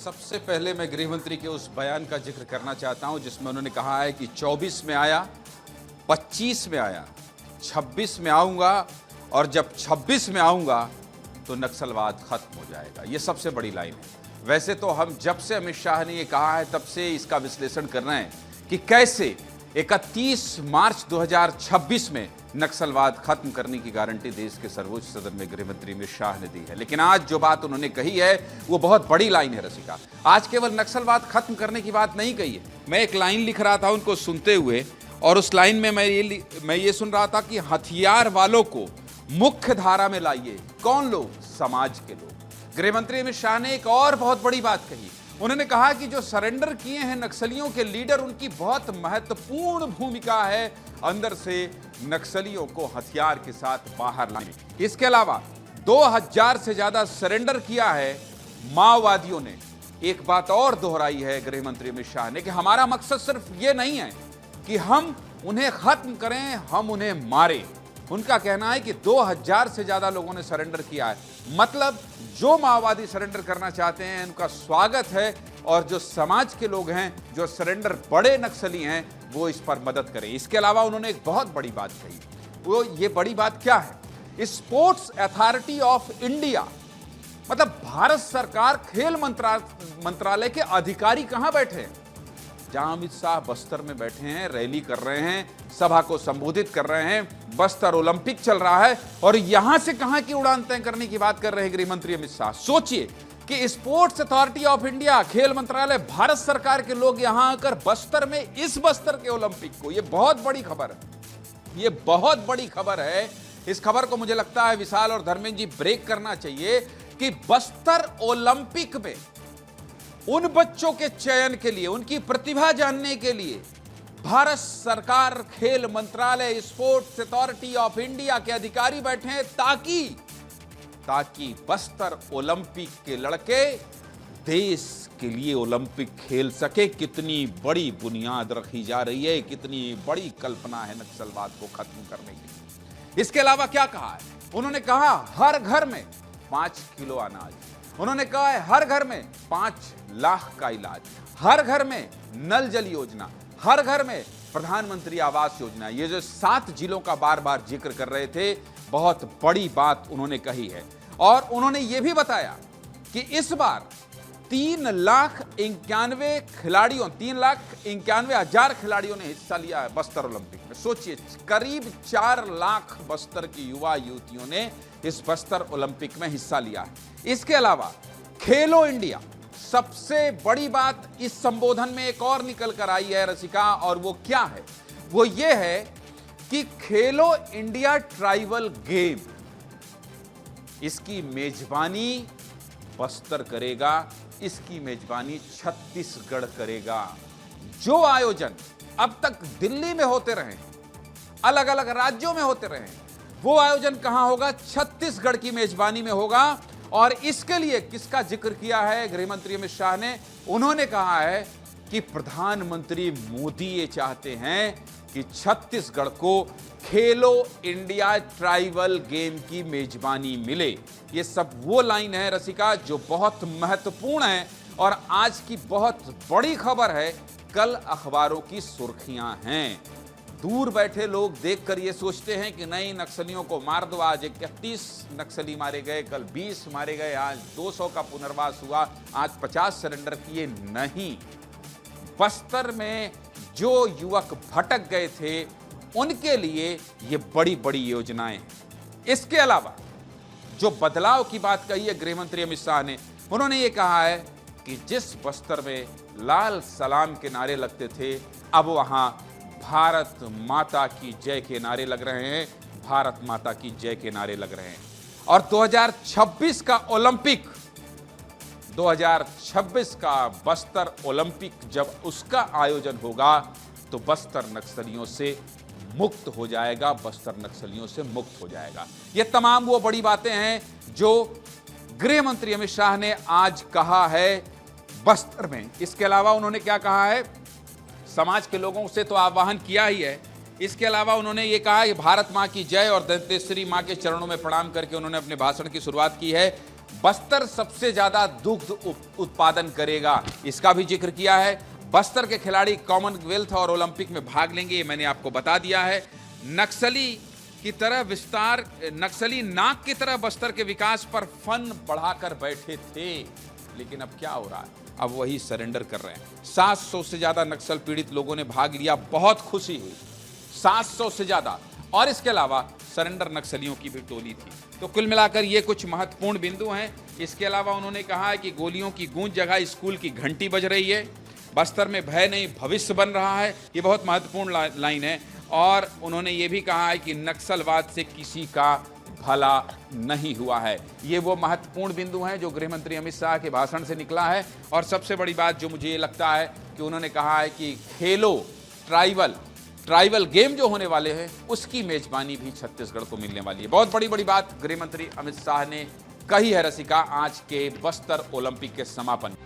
सबसे पहले मैं गृह मंत्री के उस बयान का जिक्र करना चाहता हूं जिसमें उन्होंने कहा है कि 24 में आया, 25 में आया, 26 में आऊंगा और जब 26 में आऊंगा तो नक्सलवाद खत्म हो जाएगा। ये सबसे बड़ी लाइन है। वैसे तो हम जब से अमित शाह ने ये कहा है तब से इसका विश्लेषण कर रहे हैं कि कैसे 31 मार्च 2026 में नक्सलवाद खत्म करने की गारंटी देश के सर्वोच्च सदन में गृह मंत्री अमित शाह ने दी है। लेकिन आज जो बात उन्होंने कही है वो बहुत बड़ी लाइन है रसिका। आज केवल नक्सलवाद खत्म करने की बात नहीं कही है। मैं एक लाइन लिख रहा था उनको सुनते हुए और उस लाइन में मैं ये सुन रहा था कि हथियार वालों को मुख्य धारा में लाइए। कौन लोग? समाज के लोग। गृह मंत्री अमित शाह ने एक और बहुत बड़ी बात कही। उन्होंने कहा कि जो सरेंडर किए हैं नक्सलियों के लीडर, उनकी बहुत महत्वपूर्ण भूमिका है अंदर से नक्सलियों को हथियार के साथ बाहर लाने। इसके अलावा 2000 से ज्यादा सरेंडर किया है माओवादियों ने। एक बात और दोहराई है गृह मंत्री अमित शाह ने कि हमारा मकसद सिर्फ ये नहीं है कि हम उन्हें खत्म करें, हम उन्हें मारें। उनका कहना है कि 2000 से ज्यादा लोगों ने सरेंडर किया है। मतलब जो माओवादी सरेंडर करना चाहते हैं उनका स्वागत है और जो समाज के लोग हैं, जो सरेंडर बड़े नक्सली हैं, वो इस पर मदद करें। इसके अलावा उन्होंने एक बहुत बड़ी बात कही। वो ये बड़ी बात क्या है? स्पोर्ट्स अथॉरिटी ऑफ इंडिया, मतलब भारत सरकार खेल मंत्रालय के अधिकारी कहां बैठे हैं? जहां अमित शाह बस्तर में बैठे हैं, रैली कर रहे हैं, सभा को संबोधित कर रहे हैं, बस्तर ओलंपिक चल रहा है और यहां से कहां की उड़ान तय करने की बात कर रहे हैं गृह मंत्री अमित शाह। सोचिए कि स्पोर्ट्स अथॉरिटी ऑफ इंडिया, खेल मंत्रालय, भारत सरकार के लोग यहां आकर बस्तर में, इस बस्तर के ओलंपिक को, यह बहुत बड़ी खबर है। यह बहुत बड़ी खबर है। इस खबर को मुझे लगता है विशाल और धर्मेंद्र जी ब्रेक करना चाहिए कि बस्तर ओलंपिक में उन बच्चों के चयन के लिए, उनकी प्रतिभा जानने के लिए भारत सरकार, खेल मंत्रालय, स्पोर्ट्स अथॉरिटी ऑफ इंडिया के अधिकारी बैठे हैं ताकि बस्तर ओलंपिक के लड़के देश के लिए ओलंपिक खेल सके। कितनी बड़ी बुनियाद रखी जा रही है, कितनी बड़ी कल्पना है नक्सलवाद को खत्म करने के लिए। इसके अलावा क्या कहा है? उन्होंने कहा हर घर में 5 किलो अनाज। उन्होंने कहा है हर घर में 5 लाख का इलाज, हर घर में नल जल योजना, हर घर में प्रधानमंत्री आवास योजना। ये जो 7 जिलों का बार बार जिक्र कर रहे थे, बहुत बड़ी बात उन्होंने कही है। और उन्होंने ये भी बताया कि इस बार 3,91,000 खिलाड़ियों ने हिस्सा लिया है बस्तर ओलंपिक में। सोचिए, करीब 4 लाख बस्तर की युवा युवतियों ने इस बस्तर ओलंपिक में हिस्सा लिया है। इसके अलावा खेलो इंडिया, सबसे बड़ी बात इस संबोधन में एक और निकल कर आई है रसिका, और वो क्या है? वो ये है कि खेलो इंडिया ट्राइबल गेम, इसकी मेजबानी बस्तर करेगा, इसकी मेजबानी छत्तीसगढ़ करेगा। जो आयोजन अब तक दिल्ली में होते रहे, अलग अलग राज्यों में होते रहे, वो आयोजन कहां होगा? छत्तीसगढ़ की मेजबानी में होगा। और इसके लिए किसका जिक्र किया है गृह मंत्री अमित शाह ने? उन्होंने कहा है कि प्रधानमंत्री मोदी ये चाहते हैं कि छत्तीसगढ़ को खेलो इंडिया ट्राइबल गेम की मेजबानी मिले। ये सब वो लाइन है रसिका जो बहुत महत्वपूर्ण है और आज की बहुत बड़ी खबर है। कल अखबारों की सुर्खियां हैं। दूर बैठे लोग देखकर ये सोचते हैं कि नहीं, नक्सलियों को मार दो। आज 31 नक्सली मारे गए, कल 20 मारे गए, आज 200 का पुनर्वास हुआ, आज 50 सरेंडर किए। नहीं, बस्तर में जो युवक भटक गए थे उनके लिए ये बड़ी बड़ी योजनाएं हैं। इसके अलावा जो बदलाव की बात कही है गृह मंत्री अमित शाह ने, उन्होंने ये कहा है कि जिस बस्तर में लाल सलाम के नारे लगते थे, अब वहां भारत माता की जय के नारे लग रहे हैं, भारत माता की जय के नारे लग रहे हैं। और 2026 का ओलंपिक, 2026 का बस्तर ओलंपिक जब उसका आयोजन होगा तो बस्तर नक्सलियों से मुक्त हो जाएगा, बस्तर नक्सलियों से मुक्त हो जाएगा। ये तमाम वो बड़ी बातें हैं जो गृह मंत्री अमित शाह ने आज कहा है बस्तर में। इसके अलावा उन्होंने क्या कहा है? समाज के लोगों से तो आह्वान किया ही है। इसके अलावा उन्होंने ये कहा कि भारत मां की जय और दंतेश्वरी मां के चरणों में प्रणाम करके उन्होंने अपने भाषण की शुरुआत की है। बस्तर सबसे ज्यादा दुग्ध उत्पादन करेगा, इसका भी जिक्र किया है। बस्तर के खिलाड़ी कॉमनवेल्थ और ओलंपिक में भाग लेंगे, ये मैंने आपको बता दिया है। नक्सली की तरह विस्तार, नक्सली नाक की तरह बस्तर के विकास पर फन बढ़ाकर बैठे थे, लेकिन अब क्या हो रहा है, अब वही सरेंडर कर रहे हैं। 700 से ज्यादा नक्सल पीड़ित लोगों ने भाग लिया, बहुत खुशी हुई, 700 से ज्यादा। और इसके अलावा सरेंडर नक्सलियों की भी टोली थी। तो कुल मिलाकर ये कुछ महत्वपूर्ण बिंदु हैं। इसके अलावा उन्होंने कहा है कि गोलियों की गूंज जगह स्कूल की घंटी बज रही है, बस्तर में भय नहीं भविष्य बन रहा है, ये बहुत महत्वपूर्ण लाइन है। और उन्होंने ये भी कहा है कि नक्सलवाद से किसी का भला नहीं हुआ है। ये वो महत्वपूर्ण बिंदु हैं जो गृह मंत्री अमित शाह के भाषण से निकला है। और सबसे बड़ी बात जो मुझे ये लगता है कि उन्होंने कहा है कि खेलो ट्राइबल गेम जो होने वाले हैं उसकी मेजबानी भी छत्तीसगढ़ को मिलने वाली है। बहुत बड़ी बात गृह मंत्री अमित शाह ने कही है रसिका आज के बस्तर ओलंपिक के समापन।